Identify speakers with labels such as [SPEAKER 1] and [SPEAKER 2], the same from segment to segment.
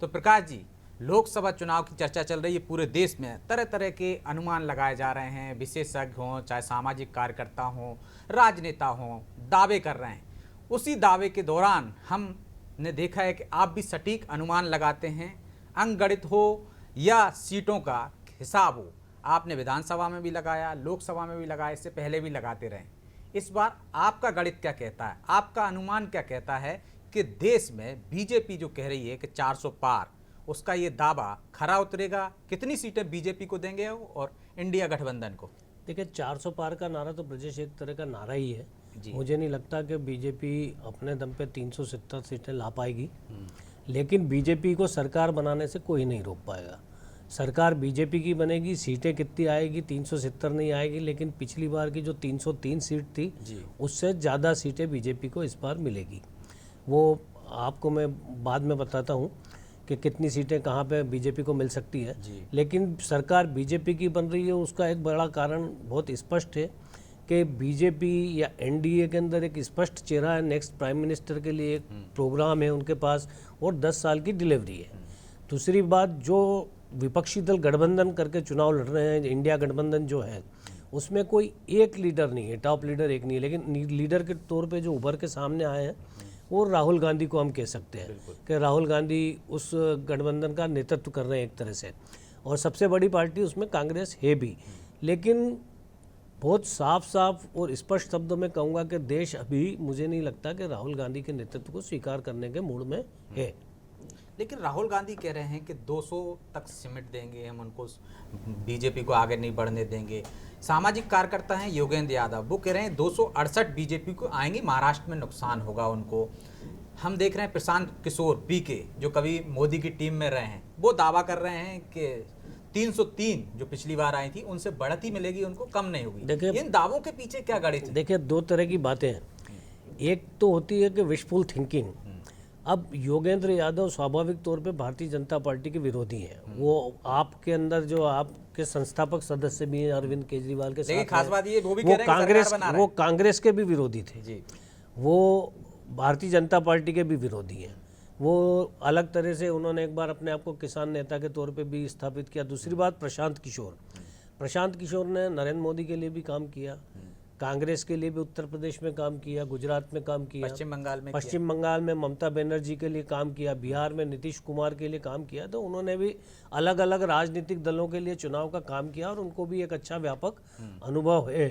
[SPEAKER 1] तो प्रकाश जी, लोकसभा चुनाव की चर्चा चल रही है पूरे देश में। तरह तरह के अनुमान लगाए जा रहे हैं, विशेषज्ञ हों चाहे सामाजिक कार्यकर्ता हों, राजनेता हों, दावे कर रहे हैं। उसी दावे के दौरान हमने देखा है कि आप भी सटीक अनुमान लगाते हैं, अंकगणित हो या सीटों का हिसाब हो। आपने विधानसभा में भी लगाया, लोकसभा में भी लगाया, इससे पहले भी लगाते रहे। इस बार आपका गणित क्या कहता है, आपका अनुमान क्या कहता है कि देश में बीजेपी जो कह रही है कि 400 पार, उसका ये दावा खरा उतरेगा? कितनी सीटें बीजेपी को देंगे और इंडिया गठबंधन को?
[SPEAKER 2] देखिए, 400 पार का नारा तो ब्रजेश एक तरह का नारा ही है।
[SPEAKER 1] जी।
[SPEAKER 2] मुझे नहीं लगता कि बीजेपी अपने दम पे 370 सीटें ला पाएगी, लेकिन बीजेपी को सरकार बनाने से कोई नहीं रोक पाएगा। सरकार बीजेपी की बनेगी, सीटें कितनी आएगी, 370 नहीं आएगी, लेकिन पिछली बार की जो 303 सीट थी उससे ज़्यादा सीटें बीजेपी को इस बार मिलेगी। वो आपको मैं बाद में बताता हूँ कि कितनी सीटें कहाँ पे बीजेपी को मिल सकती है, लेकिन सरकार बीजेपी की बन रही है। उसका एक बड़ा कारण बहुत स्पष्ट है कि बीजेपी या एनडीए के अंदर एक स्पष्ट चेहरा है, नेक्स्ट प्राइम मिनिस्टर के लिए एक प्रोग्राम है उनके पास, और 10 साल की डिलीवरी है। दूसरी बात, जो विपक्षी दल गठबंधन करके चुनाव लड़ रहे हैं, इंडिया गठबंधन जो है, उसमें कोई एक लीडर नहीं है, टॉप लीडर एक नहीं है, लेकिन लीडर के तौर पे जो उभर के सामने आए हैं वो राहुल गांधी को हम कह सकते हैं कि राहुल गांधी उस गठबंधन का नेतृत्व कर रहे हैं एक तरह से, और सबसे बड़ी पार्टी उसमें कांग्रेस है भी। लेकिन बहुत साफ साफ और स्पष्ट शब्दों में कहूँगा कि देश अभी मुझे नहीं लगता कि राहुल गांधी के नेतृत्व को स्वीकार करने के मूड में है।
[SPEAKER 1] लेकिन राहुल गांधी कह रहे हैं कि 200 तक सिमट देंगे, हम उनको बीजेपी को आगे नहीं बढ़ने देंगे। सामाजिक कार्यकर्ता हैं योगेंद्र यादव, वो कह रहे हैं 268 बीजेपी को आएंगी, महाराष्ट्र में नुकसान होगा उनको। हम देख रहे हैं प्रशांत किशोर पीके, जो कभी मोदी की टीम में रहे हैं, वो दावा कर रहे हैं कि 303 जो पिछली बार आई थी उनसे बढ़ती मिलेगी उनको, कम नहीं होगी।
[SPEAKER 2] देखिए,
[SPEAKER 1] इन दावों के पीछे क्या गणित है?
[SPEAKER 2] देखिए, दो तरह की बातें हैं। एक तो होती है कि विशफुल थिंकिंग। अब योगेंद्र यादव स्वाभाविक तौर पे भारतीय जनता पार्टी के विरोधी हैं। वो आपके अंदर जो आपके संस्थापक सदस्य भी हैं अरविंद केजरीवाल के साथ,
[SPEAKER 1] खास बात ये वो भी कह रहे हैं कि
[SPEAKER 2] वो कांग्रेस के भी विरोधी थे
[SPEAKER 1] जी।
[SPEAKER 2] वो भारतीय जनता पार्टी के भी विरोधी हैं। वो अलग तरह से उन्होंने एक बार अपने आप को किसान नेता के तौर पे भी स्थापित किया। दूसरी बात, प्रशांत किशोर ने नरेंद्र मोदी के लिए भी काम किया, कांग्रेस के लिए भी उत्तर प्रदेश में काम किया, गुजरात में काम किया, पश्चिम बंगाल में ममता बनर्जी के लिए काम किया, बिहार में नीतीश कुमार के लिए काम किया। तो उन्होंने भी अलग अलग राजनीतिक दलों के लिए चुनाव का काम किया और उनको भी एक अच्छा व्यापक अनुभव है।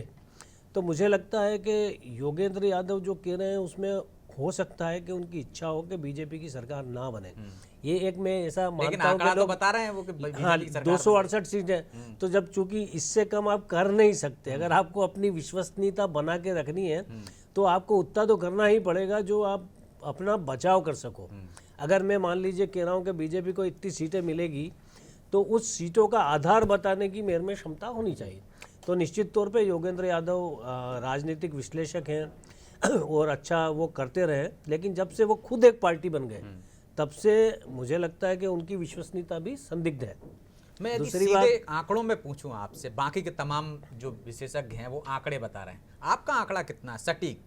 [SPEAKER 2] तो मुझे लगता है कि योगेंद्र यादव जो कह रहे हैं उसमें हो सकता है कि उनकी इच्छा हो कि बीजेपी की सरकार ना बने। ये एक मैं ऐसा मानता हूं कि
[SPEAKER 1] तो बता रहे हैं वो कि
[SPEAKER 2] 268 सीटें, तो जब चूंकि इससे कम आप कर नहीं सकते, अगर आपको अपनी विश्वसनीयता बना के रखनी है तो आपको उतना तो करना ही पड़ेगा जो आप अपना बचाव कर सको। अगर मैं मान लीजिए कह रहा हूँ कि बीजेपी को इतनी सीटें मिलेगी, तो उस सीटों का आधार बताने की मेरे में क्षमता होनी चाहिए। तो निश्चित तौर पे योगेंद्र यादव राजनीतिक विश्लेषक हैं और अच्छा वो करते रहे, लेकिन जब से वो खुद एक पार्टी बन गए तब से मुझे लगता है कि उनकी विश्वसनीयता भी संदिग्ध है।
[SPEAKER 1] मैं दूसरी बात आंकड़ों में पूछूं आपसे, बाकी के तमाम जो विशेषज्ञ हैं वो आंकड़े बता रहे हैं, आपका आंकड़ा कितना सटीक?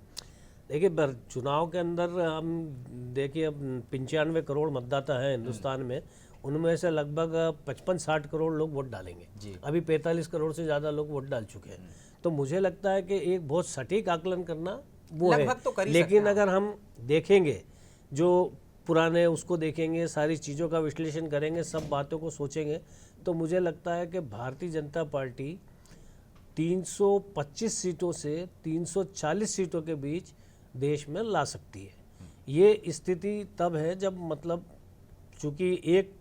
[SPEAKER 2] देखिए, चुनाव के अंदर हम देखिए, अब 95 करोड़ मतदाता हैं हिंदुस्तान में, उनमें से लगभग 55-60 करोड़ लोग वोट डालेंगे। अभी 45 करोड़ से ज़्यादा लोग वोट डाल चुके हैं। तो मुझे लगता है कि एक बहुत सटीक आकलन करना वो है,
[SPEAKER 1] तो
[SPEAKER 2] लेकिन अगर हम देखेंगे, जो पुराने उसको देखेंगे, सारी चीज़ों का विश्लेषण करेंगे, सब बातों को सोचेंगे, तो मुझे लगता है कि भारतीय जनता पार्टी 325 सीटों से 340 सीटों के बीच देश में ला सकती है। ये स्थिति तब है जब मतलब चूँकि एक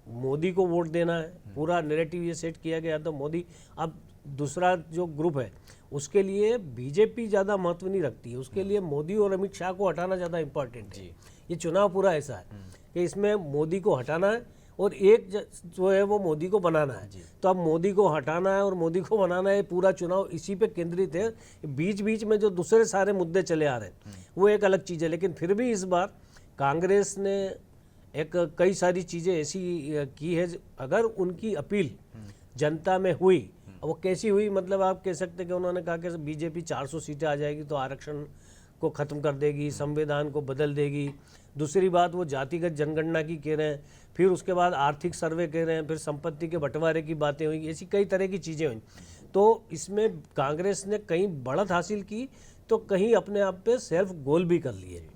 [SPEAKER 2] मोदी को वोट देना है, पूरा नैरेटिव ये सेट किया गया, तो मोदी, अब दूसरा जो ग्रुप है उसके लिए बीजेपी ज़्यादा महत्व नहीं रखती है, उसके लिए मोदी और अमित शाह को हटाना ज़्यादा इम्पोर्टेंट है। ये चुनाव पूरा ऐसा है कि इसमें मोदी को हटाना है और एक जो है वो मोदी को बनाना है। तो अब मोदी को हटाना है और मोदी को बनाना है, पूरा चुनाव इसी पे केंद्रित है। बीच बीच में जो दूसरे सारे मुद्दे चले आ रहे हैं वो एक अलग चीज़ है, लेकिन फिर भी इस बार कांग्रेस ने एक कई सारी चीज़ें ऐसी की है, अगर उनकी अपील जनता में हुई, वो कैसी हुई, मतलब आप कह सकते हैं कि उन्होंने कहा कि बीजेपी 400 सीटें आ जाएगी तो आरक्षण को ख़त्म कर देगी, संविधान को बदल देगी। दूसरी बात वो जातिगत जनगणना की कह रहे हैं, फिर उसके बाद आर्थिक सर्वे कह रहे हैं, फिर संपत्ति के बंटवारे की बातें हुई, ऐसी कई तरह की चीज़ें हुई। तो इसमें कांग्रेस ने कहीं बढ़त हासिल की तो कहीं अपने आप पे सेल्फ गोल भी कर लिए।